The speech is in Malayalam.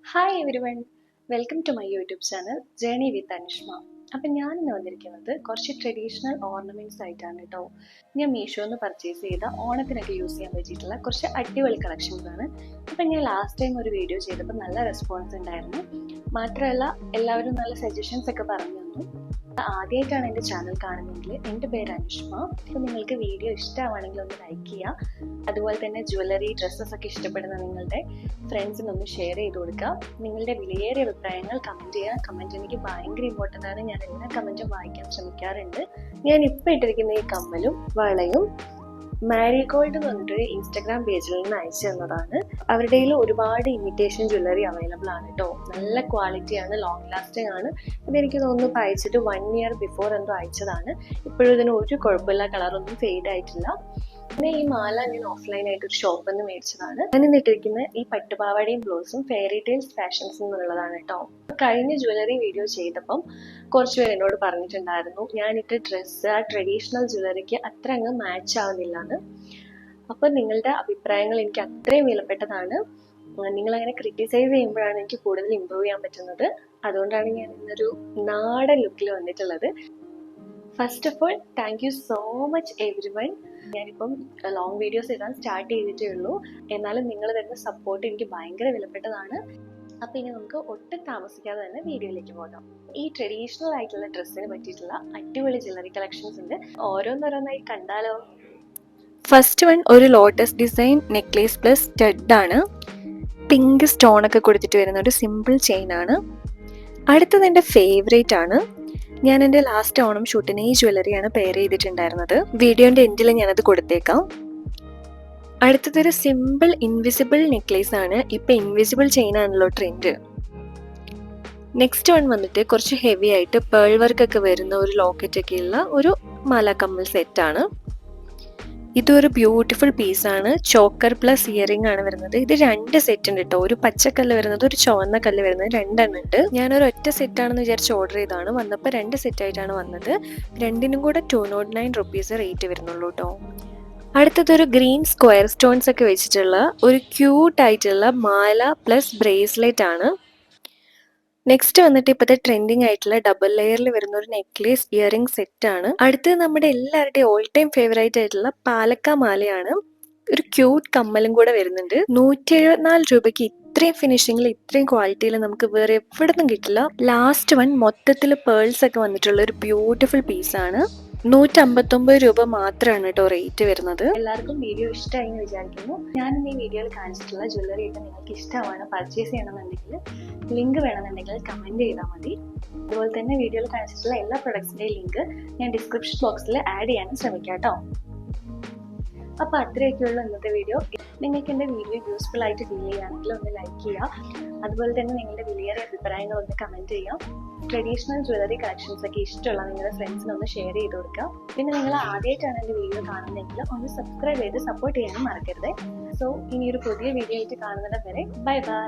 Hi everyone, welcome to my YouTube channel journey with Anushma. അപ്പം ഞാനിന്ന് വന്നിരിക്കുന്നത് കുറച്ച് ട്രഡീഷണൽ ഓർണമെൻറ്റ്സ് ആയിട്ടാണ് കേട്ടോ. ഞാൻ മീഷോന്ന് പർച്ചേസ് ചെയ്ത ഓണത്തിനൊക്കെ യൂസ് ചെയ്യാൻ പറ്റിയിട്ടുള്ള കുറച്ച് അടിപൊളി കളക്ഷൻസ് ആണ്. അപ്പം ഞാൻ ലാസ്റ്റ് ടൈം ഒരു വീഡിയോ ചെയ്തപ്പോൾ നല്ല റെസ്പോൺസ് ഉണ്ടായിരുന്നു. മാത്രമല്ല എല്ലാവരും നല്ല സജഷൻസ് ഒക്കെ പറഞ്ഞു തന്നു. ആദ്യമായിട്ടാണ് എൻ്റെ ചാനൽ കാണുന്നതെങ്കിൽ എൻ്റെ പേര് അനുഷ്മ. അപ്പോൾ നിങ്ങൾക്ക് വീഡിയോ ഇഷ്ടമാണെങ്കിൽ ഒന്ന് ലൈക്ക് ചെയ്യുക. അതുപോലെ തന്നെ ജ്വല്ലറി, ഡ്രസ്സസ് ഒക്കെ ഇഷ്ടപ്പെടുന്ന നിങ്ങളുടെ ഫ്രണ്ട്സിനൊന്ന് ഷെയർ ചെയ്ത് കൊടുക്കുക. നിങ്ങളുടെ വിലയേറിയ അഭിപ്രായങ്ങൾ കമൻറ്റ് ചെയ്യുക. കമൻറ്റ് എനിക്ക് ഭയങ്കര ഇമ്പോർട്ടൻ്റ് ആണ്. ഞാൻ എല്ലാ കമൻറ്റും വായിക്കാൻ ശ്രമിക്കാറുണ്ട്. ഞാൻ ഇപ്പോൾ ഇട്ടിരിക്കുന്ന ഈ കമ്മലും വളയും മാരിഗോൾഡ് എന്ന് പറഞ്ഞിട്ടൊരു ഇൻസ്റ്റാഗ്രാം പേജിൽ നിന്ന് അയച്ചു തന്നതാണ്. അവരുടെ കയ്യിൽ ഒരുപാട് ഇമിറ്റേഷൻ ജ്വല്ലറി അവൈലബിൾ ആണ് കേട്ടോ. നല്ല ക്വാളിറ്റിയാണ്, ലോങ് ലാസ്റ്റിംഗ് ആണ്. ഇതെനിക്ക് തോന്നുന്നു ഇപ്പോൾ അയച്ചിട്ട് 1 year ബിഫോർ എന്തോ അയച്ചതാണ്. ഇപ്പോഴും ഇതിന് ഒരു കുഴപ്പമില്ല, കളറൊന്നും ഫെയ്ഡ് ആയിട്ടില്ല. പിന്നെ ഈ മാല ഞാൻ ഓഫ്ലൈനായിട്ട് ഒരു ഷോപ്പിൽ നിന്ന് മേടിച്ചതാണ്. ഞാൻ ഇന്നിട്ടിരിക്കുന്ന ഈ പട്ടുപാവാടയും ബ്ലൗസും ഫെയറി ടെയിൽസ് ഫാഷൻസ് എന്നുള്ളതാണ് കേട്ടോ. കഴിഞ്ഞ ജ്വല്ലറി വീഡിയോ ചെയ്തപ്പം കുറച്ച് പേര് എന്നോട് പറഞ്ഞിട്ടുണ്ടായിരുന്നു ഞാനിട്ട് ഡ്രസ്സ് ആ ട്രഡീഷണൽ ജ്വല്ലറിക്ക് അത്ര അങ്ങ് മാച്ച് ആവുന്നില്ല എന്ന്. അപ്പം നിങ്ങളുടെ അഭിപ്രായങ്ങൾ എനിക്ക് അത്രയും വിലപ്പെട്ടതാണ്. നിങ്ങളങ്ങനെ ക്രിറ്റിസൈസ് ചെയ്യുമ്പോഴാണ് എനിക്ക് കൂടുതൽ ഇമ്പ്രൂവ് ചെയ്യാൻ പറ്റുന്നത്. അതുകൊണ്ടാണ് ഞാൻ ഇന്നൊരു നാടൻ ലുക്കിൽ വന്നിട്ടുള്ളത്. First of all thank you so much every one. ഞാനിപ്പം ലോങ് വീഡിയോസ് ഇടാൻ സ്റ്റാർട്ട് ചെയ്തിട്ടേ ഉള്ളൂ. എന്നാലും നിങ്ങൾ തരുന്ന സപ്പോർട്ട് എനിക്ക് ഭയങ്കര വിലപ്പെട്ടതാണ്. അപ്പം ഇനി നമുക്ക് ഒട്ടും താമസിക്കാതെ തന്നെ വീഡിയോയിലേക്ക് പോകാം. ഈ ട്രഡീഷണൽ ആയിട്ടുള്ള ഡ്രസ്സിന് പറ്റിയിട്ടുള്ള അടിപൊളി ജ്വല്ലറി കളക്ഷൻസ് ഉണ്ട്. ഓരോന്നോരോന്നായി കണ്ടാലോ. ഫസ്റ്റ് വൺ ഒരു lotus design necklace plus stud ആണ്. പിങ്ക് സ്റ്റോൺ ഒക്കെ കൊടുത്തിട്ട് വരുന്ന ഒരു സിമ്പിൾ ചെയിൻ ആണ്. അടുത്തത് എൻ്റെ ഫേവറേറ്റ് ആണ്. ഞാൻ എൻ്റെ ലാസ്റ്റ് ഓണം ഷൂട്ടിന് ഈ ജ്വല്ലറിയാണ് പെയർ ചെയ്തിട്ടുണ്ടായിരുന്നത്. വീഡിയോൻ്റെ എൻഡിൽ ഞാനത് കൊടുത്തേക്കാം. അടുത്തതൊരു സിമ്പിൾ ഇൻവിസിബിൾ നെക്ലേസ് ആണ്. ഇപ്പം ഇൻവിസിബിൾ ചെയിൻ ആണല്ലോ ട്രെൻഡ്. നെക്സ്റ്റ് വൺ വന്നിട്ട് കുറച്ച് ഹെവി ആയിട്ട് പേൾ വർക്ക് ഒക്കെ വരുന്ന ഒരു ലോക്കറ്റ് ഒക്കെ ഉള്ള ഒരു മാല കമ്മൽ സെറ്റാണ്. ഇതൊരു ബ്യൂട്ടിഫുൾ പീസാണ്. ചോക്കർ പ്ലസ് ഇയറിംഗ് ആണ് വരുന്നത്. ഇത് 2 സെറ്റ് ഉണ്ട് കേട്ടോ. ഒരു പച്ചക്കല്ല് വരുന്നത്, ഒരു ചുവന്ന കല്ല് വരുന്നത്, 2 എണ്ണം ഉണ്ട്. ഞാനൊരു ഒറ്റ സെറ്റാണെന്ന് വിചാരിച്ച് ഓർഡർ ചെയ്താണ്. വന്നപ്പോൾ 2 സെറ്റായിട്ടാണ് വന്നത്. രണ്ടിനും കൂടെ 209 റുപ്പീസ് റേറ്റ് വരുന്നുള്ളൂ കേട്ടോ. അടുത്തതൊരു ഗ്രീൻ സ്ക്വയർ സ്റ്റോൺസ് ഒക്കെ വെച്ചിട്ടുള്ള ഒരു ക്യൂട്ട് ആയിട്ടുള്ള മാല പ്ലസ് ബ്രേസ്ലെറ്റ് ആണ്. നെക്സ്റ്റ് വന്നിട്ട് ഇപ്പോഴത്തെ ട്രെൻഡിങ് ആയിട്ടുള്ള ഡബിൾ ലെയറിൽ വരുന്ന ഒരു നെക്ലേസ് ഇയറിംഗ് സെറ്റ് ആണ്. അടുത്തത് നമ്മുടെ എല്ലാവരുടെയും ഓൾ ടൈം ഫേവറേറ്റ് ആയിട്ടുള്ള പാലക്ക മാലയാണ്. ഒരു ക്യൂട്ട് കമ്മലും കൂടെ വരുന്നുണ്ട്. 174 രൂപയ്ക്ക് ഇത്രയും ഫിനിഷിങ്ങിൽ ഇത്രയും ക്വാളിറ്റിയിൽ നമുക്ക് വേറെ എവിടെ നിന്നും കിട്ടില്ല. ലാസ്റ്റ് വൺ മൊത്തത്തിൽ പേൾസ് ഒക്കെ വന്നിട്ടുള്ള ഒരു ബ്യൂട്ടിഫുൾ പീസാണ്. 159 രൂപ മാത്രമാണ് കേട്ടോ റേറ്റ് വരുന്നത്. എല്ലാവർക്കും വീഡിയോ ഇഷ്ടമായി എന്ന് വിചാരിക്കുന്നു. ഞാൻ ഈ വീഡിയോയിൽ കാണിച്ചിട്ടുള്ള ജ്വല്ലറി ഒക്കെ നിങ്ങൾക്ക് ഇഷ്ടമാണ്, പർച്ചേസ് ചെയ്യണമെന്നുണ്ടെങ്കിൽ ലിങ്ക് വേണമെന്നുണ്ടെങ്കിൽ കമൻറ്റ് ചെയ്താൽ മതി. അതുപോലെ തന്നെ വീഡിയോയിൽ കാണിച്ചിട്ടുള്ള എല്ലാ പ്രൊഡക്ട്സിൻ്റെയും ലിങ്ക് ഞാൻ ഡിസ്ക്രിപ്ഷൻ ബോക്സിൽ ആഡ് ചെയ്യാനും ശ്രമിക്കാം കേട്ടോ. അപ്പോൾ അത്രയൊക്കെയുള്ള ഇന്നത്തെ വീഡിയോ. നിങ്ങൾക്ക് എൻ്റെ വീഡിയോ യൂസ്ഫുൾ ആയിട്ട് ഫീൽ ചെയ്യുകയാണെങ്കിൽ ഒന്ന് ലൈക്ക് ചെയ്യുക. അതുപോലെ തന്നെ നിങ്ങളുടെ വിലയേറിയ അഭിപ്രായങ്ങൾ ഒന്ന് കമൻറ്റ് ചെയ്യാം. ട്രഡീഷണൽ ജ്വല്ലറി കളക്ഷൻസ് ഒക്കെ ഇഷ്ടമുള്ള നിങ്ങളുടെ ഫ്രണ്ട്സിന് ഒന്ന് ഷെയർ ചെയ്ത് കൊടുക്കുക. പിന്നെ നിങ്ങൾ ആദ്യമായിട്ടാണ് എൻ്റെ വീഡിയോ കാണുന്നതെങ്കിൽ ഒന്ന് സബ്സ്ക്രൈബ് ചെയ്ത് സപ്പോർട്ട് ചെയ്യാനും മറക്കരുത്. സോ ഇനി ഒരു പുതിയ വീഡിയോ ആയിട്ട് കാണുന്നത് വരെ ബൈ ബൈ.